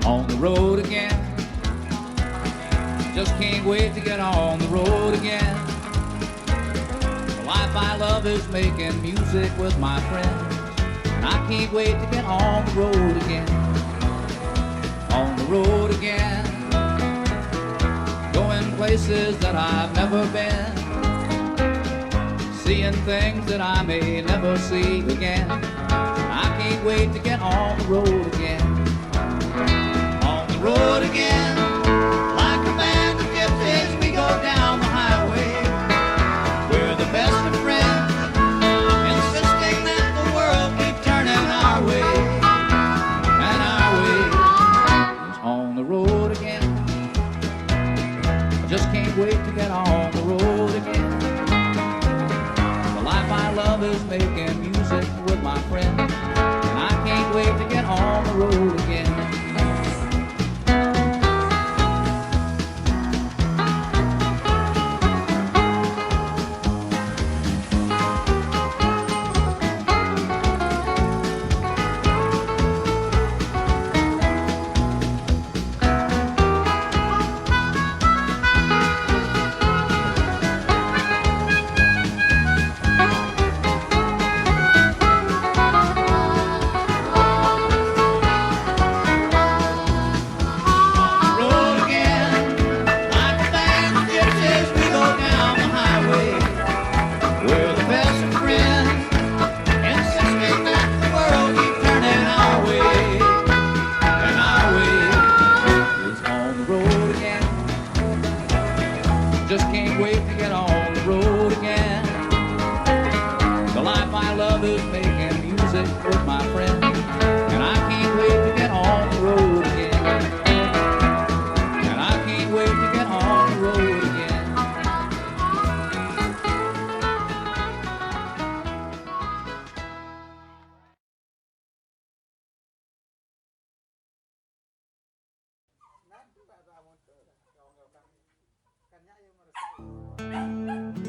On the road again. Just can't wait to get on the road again. The life I love is making music with my friends, and I can't wait to get on the road again. On the road again. Going places that I've never been, seeing things that I may never see again. I can't wait to get on the road again. On the road again. Like a band of gypsies, we go down the highway. We're the best of friends, insisting that the world keep turning our way. And our way is on the road again. I just can't wait to get on the road again. The life I love is making music with my friends, and I can't wait to get on the road again. Just can't wait to get on the road again. The life I love is making music with my friends, and I can't wait to get on the road again. And I can't wait to get on the road again. Kan